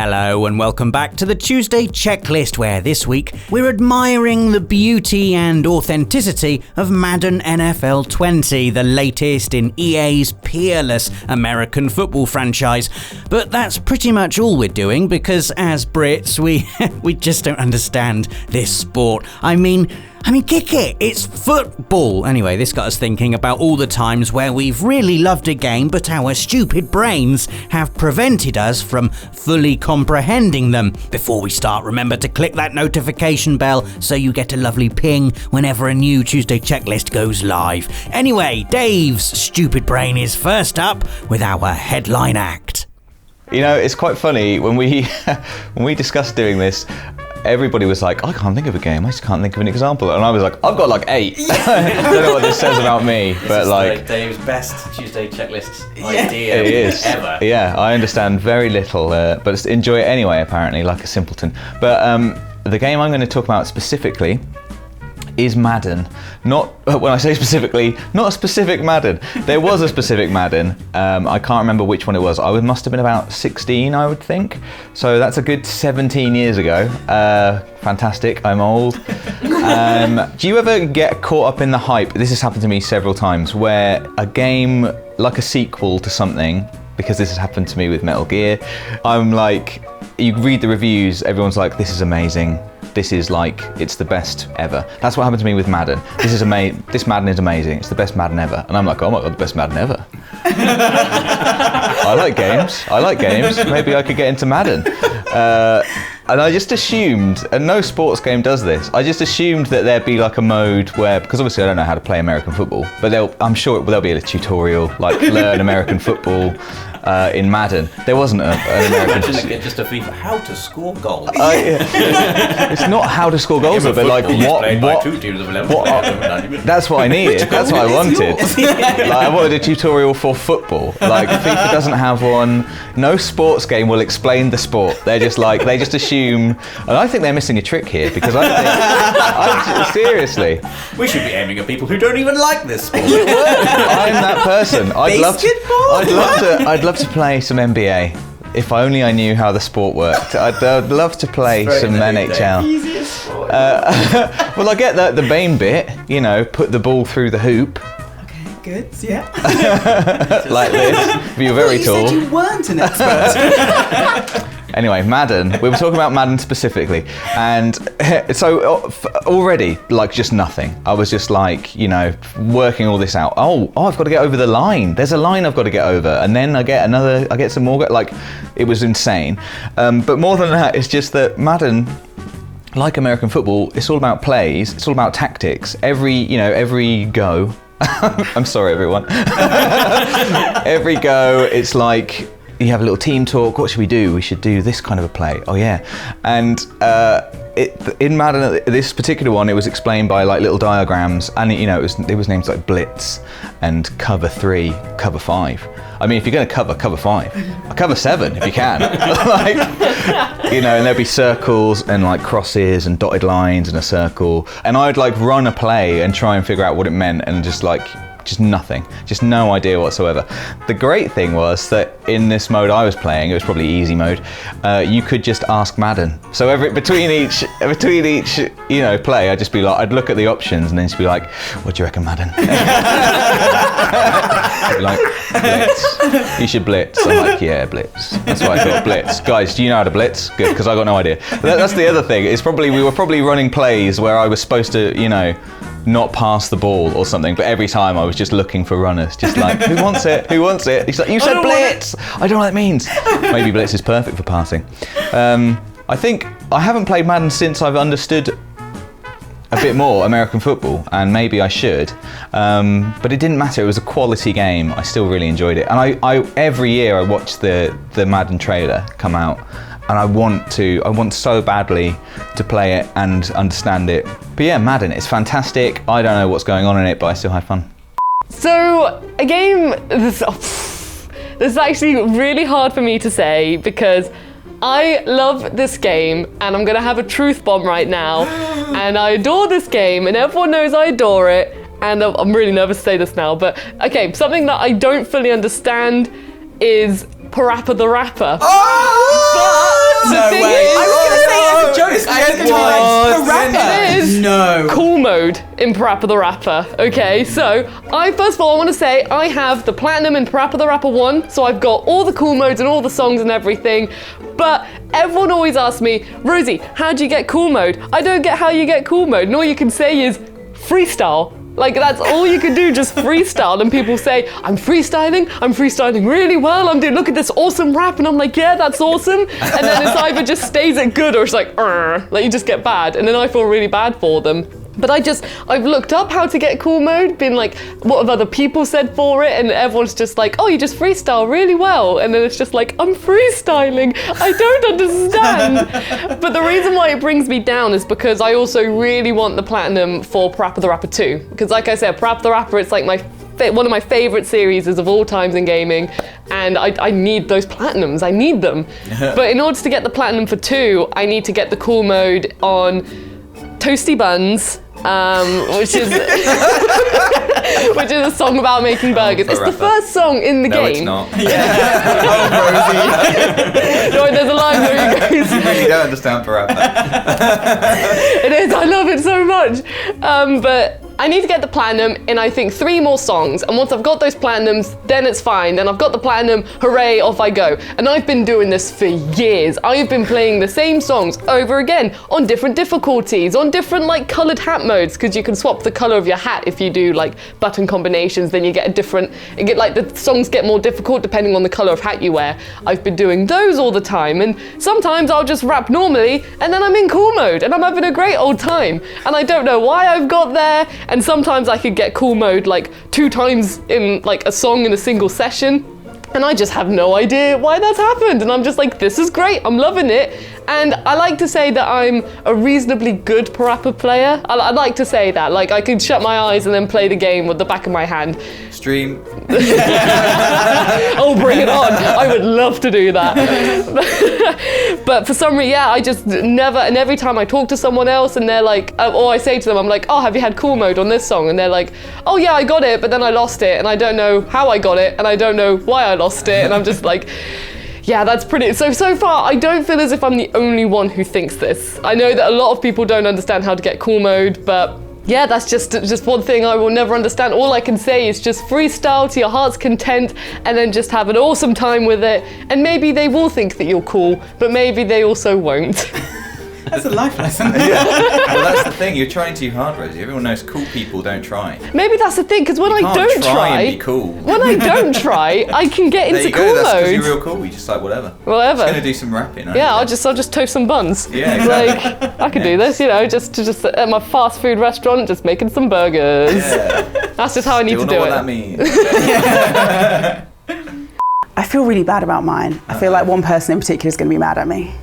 Hello and welcome back to the Tuesday Checklist, where this week we're admiring the beauty and authenticity of Madden NFL 20, the latest in EA's peerless American football franchise. But that's pretty much all we're doing because as Brits, we just don't understand this sport. I mean, kick it, it's football. Anyway, this got us thinking about all the times where we've really loved a game, but our stupid brains have prevented us from fully comprehending them. Before we start, remember to click that notification bell so you get a lovely ping whenever a new Tuesday Checklist goes live. Anyway, Dave's stupid brain is first up with our headline act. You know, it's quite funny, when we discussed doing this, everybody was like, I can't think of a game, I just can't think of an example. And I was like, I've got like 8. I don't know what this says about me, but like Dave's best Tuesday Checklist idea ever. Yeah, I understand very little, but enjoy it anyway, apparently, like a simpleton. But the game I'm going to talk about specifically is Madden. Not, when I say specifically, not a specific Madden. There was a specific Madden. I can't remember which one it was. I must have been about 16, I would think. So that's a good 17 years ago. Fantastic, I'm old. Do you ever get caught up in the hype? This has happened to me several times, where a game, like a sequel to something, because this has happened to me with Metal Gear, I'm like, you read the reviews, everyone's like, this is amazing. This is like, it's the best ever. That's what happened to me with Madden. This Madden is amazing. It's the best Madden ever. And I'm like, oh my God, the best Madden ever. I like games. Maybe I could get into Madden. And I just assumed, and no sports game does this, I just assumed that there'd be like a mode where, because obviously I don't know how to play American football, but I'm sure there'll be a tutorial, like learn American football in Madden. There wasn't an American football. Just a FIFA, how to score goals. It's not how to score goals, but like what two teams of 11 that's what I needed. That's what I wanted. Like, I wanted a tutorial for football. Like, FIFA doesn't have one. No sports game will explain the sport. They just assume, and I think they're missing a trick here, because seriously, we should be aiming at people who don't even like this sport. I'm that person. I'd love to play some NBA. If only I knew how the sport worked. I'd love to play some NHL. Well, I get the main bit, put the ball through the hoop. Good, yeah. Like this, if you're very tall. You said you weren't an expert. Anyway, Madden. We were talking about Madden specifically, and so already, like, just nothing. I was just like, working all this out. Oh, I've got to get over the line. There's a line I've got to get over, and then I get some more. Like, it was insane. But more than that, it's just that Madden, like American football, it's all about plays. It's all about tactics. Every go. I'm sorry, everyone. Every go, it's like, you have a little team talk. What should we do? We should do this kind of a play. Oh yeah. And in Madden, this particular one, it was explained by like little diagrams, and it was names like blitz and cover 3, cover 5. I mean, if you're going to cover 5, cover 7 if you can. And there'd be circles and like crosses and dotted lines and a circle. And I'd like run a play and try and figure out what it meant, and just nothing, just no idea whatsoever. The great thing was that in this mode I was playing, it was probably easy mode, you could just ask Madden. So between each play, I'd look at the options and then just be like, what do you reckon, Madden? Like, blitz. You should blitz. I'm like, yeah, blitz. That's what I thought, blitz. Guys, do you know how to blitz? Good, because I got no idea. That's the other thing. We were probably running plays where I was supposed to, not pass the ball or something, but every time I was just looking for runners, just like, who wants it? He's like, you said blitz! I don't know what that means. Maybe blitz is perfect for passing. I think I haven't played Madden since I've understood a bit more American football, and maybe I should, but it didn't matter. It was a quality game. I still really enjoyed it, and I every year I watch the Madden trailer come out, and I want so badly to play it and understand it. But yeah, Madden, it's fantastic. I don't know what's going on in it, but I still had fun. So a game, this is actually really hard for me to say, because I love this game, and I'm gonna have a truth bomb right now, and I adore this game, and everyone knows I adore it, and I'm really nervous to say this now, but okay, something that I don't fully understand is Parappa the Rapper. Oh! No thing way. is- I was going to say as a joke. I was going to be like, It is No. cool mode in Parappa the Rapper. Okay, so first of all, I want to say I have the platinum in Parappa the Rapper 1, so I've got all the cool modes and all the songs and everything. But everyone always asks me, Rosie, how do you get cool mode? I don't get how you get cool mode. And all you can say is freestyle. Like, that's all you can do, just freestyle. And people say, I'm freestyling really well. I'm doing, look at this awesome rap. And I'm like, yeah, that's awesome. And then it's either just stays at good or it's like you just get bad. And then I feel really bad for them. But I've looked up how to get cool mode, been like, what have other people said for it? And everyone's just like, oh, you just freestyle really well. And then it's just like, I'm freestyling. I don't understand. But the reason why it brings me down is because I also really want the platinum for Parappa the Rapper 2. Because like I said, Parappa the Rapper, it's like one of my favorite series of all times in gaming. And I need those platinums, I need them. But in order to get the platinum for 2, I need to get the cool mode on Toasty Buns, which is a song about making burgers. It's the first song in the No, game. it's not. No, there's a line where he goes. You really don't understand Parappa. It is. I love it so much. But I need to get the platinum in, I think, 3 more songs. And once I've got those platinums, then it's fine. Then I've got the platinum, hooray, off I go. And I've been doing this for years. I've been playing the same songs over again on different difficulties, on different like colored hat modes, because you can swap the color of your hat if you do like button combinations, then you get the songs get more difficult depending on the color of hat you wear. I've been doing those all the time, and sometimes I'll just rap normally and then I'm in cool mode and I'm having a great old time. And I don't know why I've got there. And sometimes I could get cool mode like 2 times in like a song in a single session. And I just have no idea why that's happened. And I'm just like, this is great, I'm loving it. And I like to say that I'm a reasonably good Parappa player. I like to say that. Like, I can shut my eyes and then play the game with the back of my hand. Stream. Oh, bring it on. I would love to do that. But for some reason, I just never, and every time I talk to someone else and they're like, or I say to them, I'm like, oh, have you had cool mode on this song? And they're like, oh yeah, I got it, but then I lost it. And I don't know how I got it, and I don't know why I lost it. And I'm just like, yeah, that's pretty. So far, I don't feel as if I'm the only one who thinks this. I know that a lot of people don't understand how to get cool mode, but yeah, that's just one thing I will never understand. All I can say is just freestyle to your heart's content and then just have an awesome time with it. And maybe they will think that you're cool, but maybe they also won't. That's a life lesson. Yeah. Well, that's the thing. You're trying too hard, Rosie. Everyone knows cool people don't try. Maybe that's the thing, because when I Can't don't try try, and be cool. when I don't try, I can get There into you cool go. That's because mode. you're real cool. You just like whatever. Whatever. Just gonna do some rapping. Right? Yeah, I'll just toast some buns. Yeah, exactly. Like, I could do this, just at my fast food restaurant, just making some burgers. Yeah. That's just how I need Still to know do what it. that means. I feel really bad about mine. I feel like one person in particular is going to be mad at me.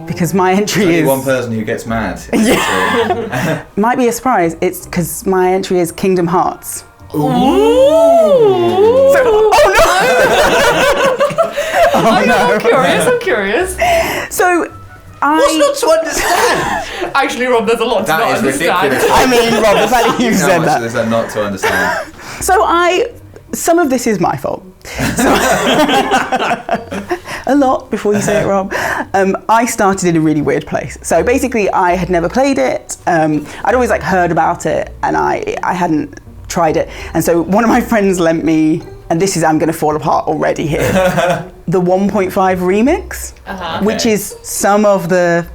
Because my entry There's only is... one person who gets mad. Might be a surprise. It's because my entry is Kingdom Hearts. Ooh. I'm curious. So What's not to understand? Actually, Rob, there's a lot to not That is understand. ridiculous. I mean, Rob, the fact that you How said much that. is there not to understand? So some of this is my fault. A lot, before you say it, Rob. I started in a really weird place. So basically, I had never played it. I'd always heard about it, and I hadn't tried it. And so one of my friends lent me, and I'm going to fall apart already here, the 1.5 remix, which is some of the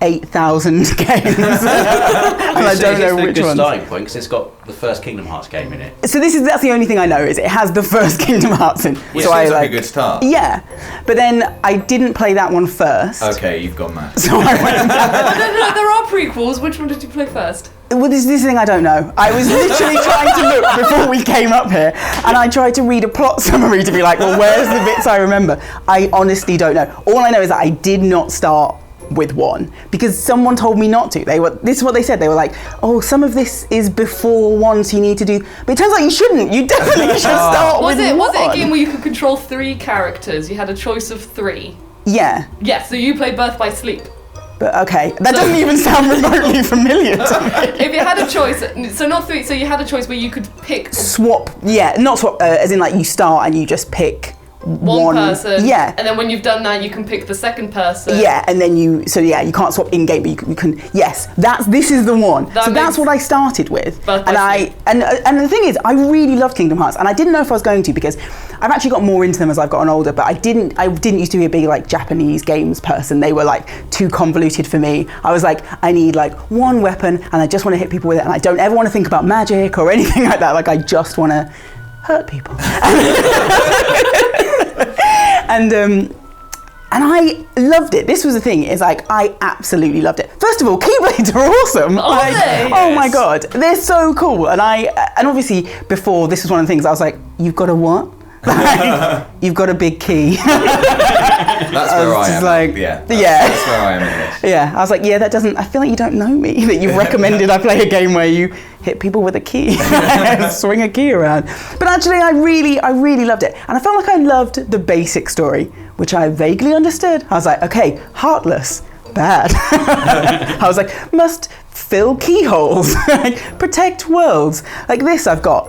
8,000 games. And I don't know which It's a good ones. starting point because it's got the first Kingdom Hearts game in it. So that's the only thing I know, is it has the first Kingdom Hearts in. Which so seems like a good start. Yeah, but then I didn't play that one first. Okay, you've gone mad. So I went back. No, there are prequels. Which one did you play first? Well, this thing I don't know. I was literally trying to look before we came up here, and I tried to read a plot summary to be like, well, where's the bits I remember? I honestly don't know. All I know is that I did not start with 1 because someone told me not to. This is what they said. They were like, oh, some of this is before 1, so you need to do. But it turns out you shouldn't. You definitely should start with 1. Was it a game where you could control 3 characters? You had a choice of 3. Yeah. Yes, so you played Birth by Sleep. But okay, that doesn't even sound remotely familiar to me. If you had a choice, so not 3, so you had a choice where you could pick. Swap, yeah, not swap, as in you start and you just pick one person. Yeah. And then when you've done that, you can pick the second person. Yeah, and then you can't swap in game, but you can. Yes, this is the one. That's what I started with. And the thing is, I really love Kingdom Hearts, and I didn't know if I was going to, because I've actually got more into them as I've gotten older. But I didn't used to be a big like Japanese games person. They were like too convoluted for me. I was like, I need like one weapon, and I just want to hit people with it, and I don't ever want to think about magic or anything like that. Like I just want to hurt people. And I loved it. This was the thing, is like I absolutely loved it. First of all, Keyblades are awesome. Oh my god, they're so cool. And obviously before, this was one of the things I was like, you've got a what? Like, you've got a big key. That's where I am. Like, that's where I am in this. Yeah, I was like, I feel like you don't know me, that you've recommended I play a game where you hit people with a key, swing a key around. But actually, I really loved it. And I felt like I loved the basic story, which I vaguely understood. I was like, okay, heartless, bad. I was like, must fill keyholes, protect worlds. Like this I've got.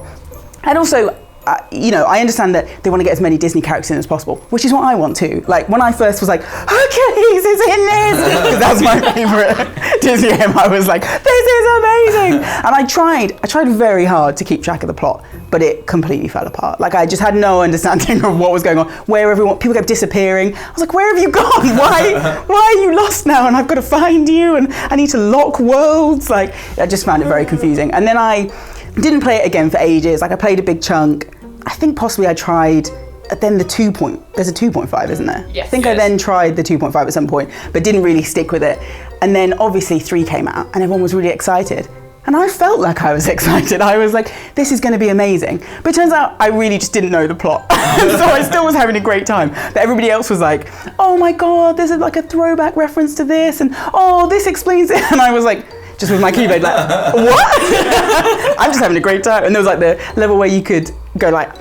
And also, I understand that they want to get as many Disney characters in as possible, which is what I want too. Like when I first was like, Hercules is in this, because that was my favourite Disney game. I was like, this is amazing. And I tried very hard to keep track of the plot, but it completely fell apart. Like I just had no understanding of what was going on, people kept disappearing. I was like, where have you gone? Why are you lost now? And I've got to find you, and I need to lock worlds. Like I just found it very confusing. And then I didn't play it again for ages. Like I played a big chunk. I think possibly I tried then there's a 2.5, isn't there? Yes. I think I then tried the 2.5 at some point, but didn't really stick with it. And then obviously 3 came out and everyone was really excited. And I felt like I was excited. I was like, this is going to be amazing. But it turns out I really just didn't know the plot. So I still was having a great time. But everybody else was like, oh my God, there's like a throwback reference to this. And oh, this explains it. And I was like, just with my keyboard, like, what? I'm just having a great time. And there was like the level where you could go like,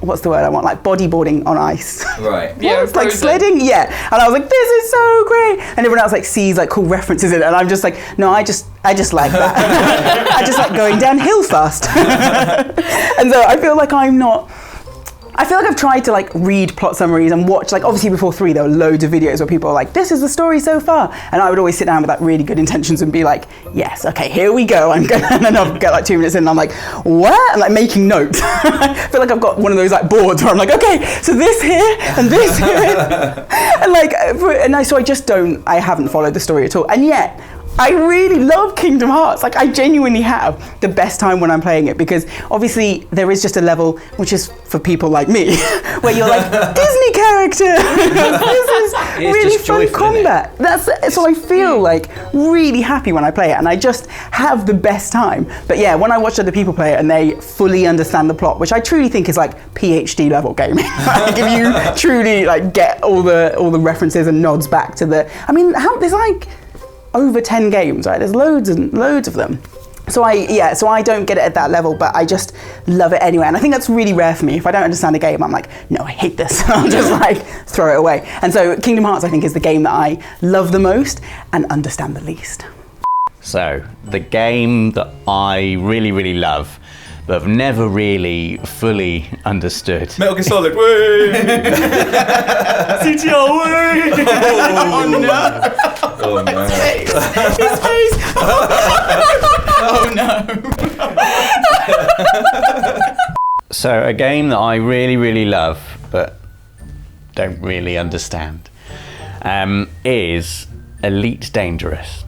what's the word I want? Like bodyboarding on ice. Right. Yeah, it's like sledding. Yeah. And I was like, this is so great. And everyone else like sees like cool references in it. And I'm just like, no, I just like that. I just like going downhill fast. And so I feel like I've tried to like read plot summaries and watch, like obviously before 3 there were loads of videos where people are like, this is the story so far. And I would always sit down with like really good intentions and be like, yes, okay, here we go. And then I'll get like 2 minutes in and I'm like, what? And like making notes. I feel like I've got one of those like boards where I'm like, okay, so this here and this here. And like, I haven't followed the story at all. And yet, I really love Kingdom Hearts. Like I genuinely have the best time when I'm playing it, because obviously there is just a level which is for people like me where you're like, Disney character. This is really fun combat. So I feel like really happy when I play it, and I just have the best time. But yeah, when I watch other people play it and they fully understand the plot, which I truly think is like PhD level gaming. Like if you truly like get all the references and nods back to there's like over 10 games, right? There's loads and loads of them. So I don't get it at that level, but I just love it anyway. And I think that's really rare for me. If I don't understand a game, I'm like, no, I hate this. I'll just like throw it away. And so Kingdom Hearts, I think, is the game that I love the most and understand the least. So the game that I really, really love, but I've never really fully understood. Metal Gear Solid, way! CTO, way! Oh no! Oh no. His face! Oh no! So a game that I really, really love, but don't really understand, is Elite Dangerous,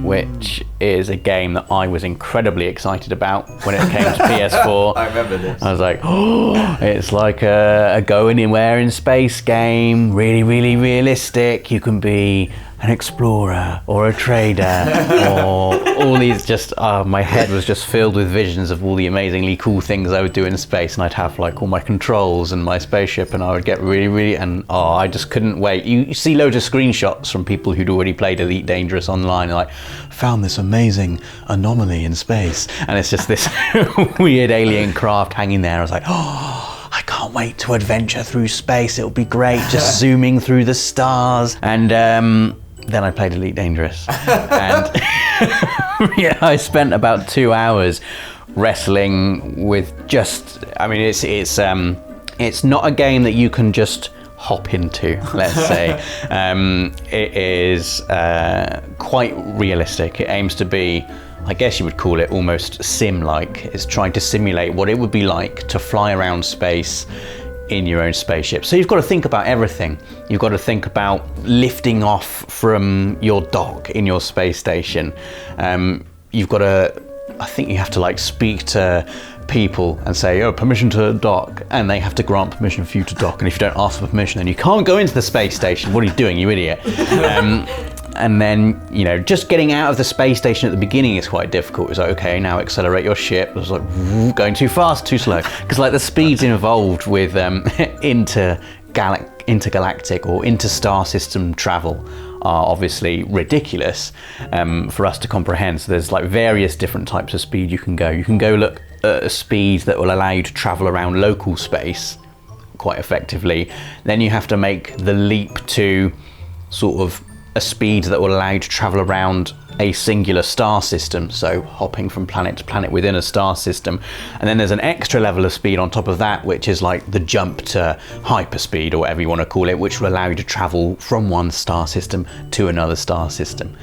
which is a game that I was incredibly excited about when it came to PS4. I remember this. I was like, oh, it's like a go anywhere in space game, really, really realistic. You can be an explorer or a trader or all these my head was just filled with visions of all the amazingly cool things I would do in space, and I'd have like all my controls and my spaceship, and I would get really, I just couldn't wait. You see loads of screenshots from people who'd already played Elite Dangerous online, and like, found this amazing anomaly in space, and it's just this weird alien craft hanging there. I was like, oh, I can't wait to adventure through space. It'll be great, just zooming through the stars. And then I played Elite Dangerous, and yeah, I spent about 2 hours wrestling with it's It's not a game that you can just hop into, let's say. It is quite realistic. It aims to be, I guess you would call it almost sim-like. It's trying to simulate what it would be like to fly around space in your own spaceship. So you've got to think about everything. You've got to think about lifting off from your dock in your space station. You've got to, I think you have to like speak to people and say, oh, permission to dock, and they have to grant permission for you to dock, and if you don't ask for permission, then you can't go into the space station. What are you doing, you idiot? And then, you know, just getting out of the space station at the beginning is quite difficult. It's like, okay, now accelerate your ship. It was like, going too fast, too slow. Because like the speeds involved with intergalactic or interstar system travel are obviously ridiculous for us to comprehend. So there's like various different types of speed you can go. You can go look at speeds that will allow you to travel around local space quite effectively. Then you have to make the leap to sort of a speed that will allow you to travel around a singular star system, so hopping from planet to planet within a star system. And then there's an extra level of speed on top of that, which is like the jump to hyperspeed, or whatever you want to call it, which will allow you to travel from one star system to another star system.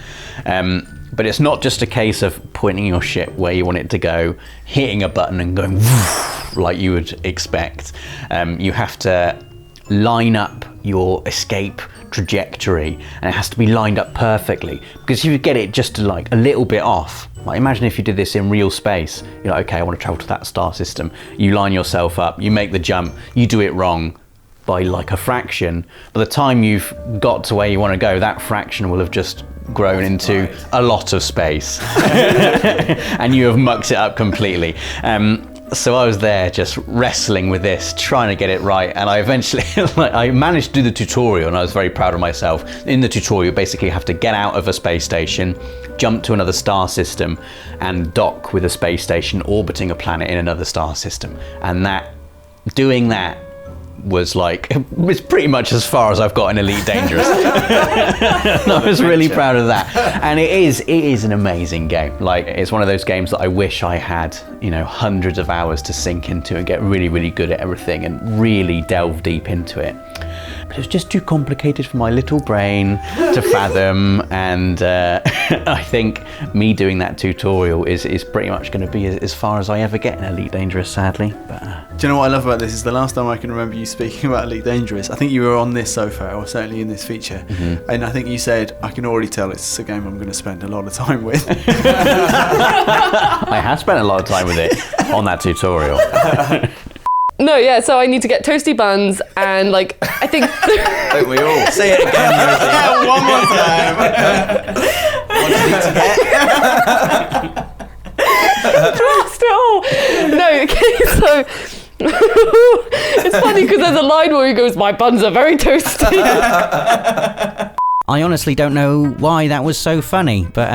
But it's not just a case of pointing your ship where you want it to go, hitting a button and going woof, like you would expect. You have to line up your escape trajectory, and it has to be lined up perfectly, because if you get it just like a little bit off, like imagine if you did this in real space, you're like, okay, I want to travel to that star system, you line yourself up, you make the jump, you do it wrong by like a fraction, by the time you've got to where you want to go, that fraction will have just grown into a lot of space and you have mucked it up completely. So I was there just wrestling with this, trying to get it right, and I eventually, I managed to do the tutorial, and I was very proud of myself. In the tutorial, you basically have to get out of a space station, jump to another star system, and dock with a space station orbiting a planet in another star system. And doing that was like, it was pretty much as far as I've got in Elite Dangerous. And I was really proud of that. And it is an amazing game. Like, it's one of those games that I wish I had, you know, hundreds of hours to sink into and get really, really good at everything and really delve deep into it. But it was just too complicated for my little brain to fathom, and I think me doing that tutorial is pretty much going to be as far as I ever get in Elite Dangerous, sadly. But do you know what I love about this is the last time I can remember you speaking about Elite Dangerous, I think you were on this sofa, or certainly in this feature, and I think you said, I can already tell it's a game I'm going to spend a lot of time with. I have spent a lot of time with it on that tutorial. No, yeah, so I need to get toasty buns and like, I think... Don't we all? Say it again, Rosie. One more time. What do you need to get? Trust it all. No, okay, so... It's funny because there's a line where he goes, my buns are very toasty. I honestly don't know why that was so funny, but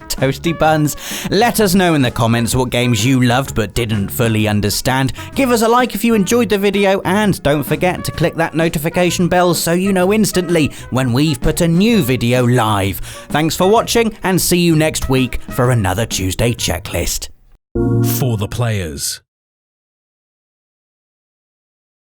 toasty buns. Let us know in the comments what games you loved but didn't fully understand. Give us a like if you enjoyed the video, and don't forget to click that notification bell so you know instantly when we've put a new video live. Thanks for watching, and see you next week for another Tuesday checklist. For the players.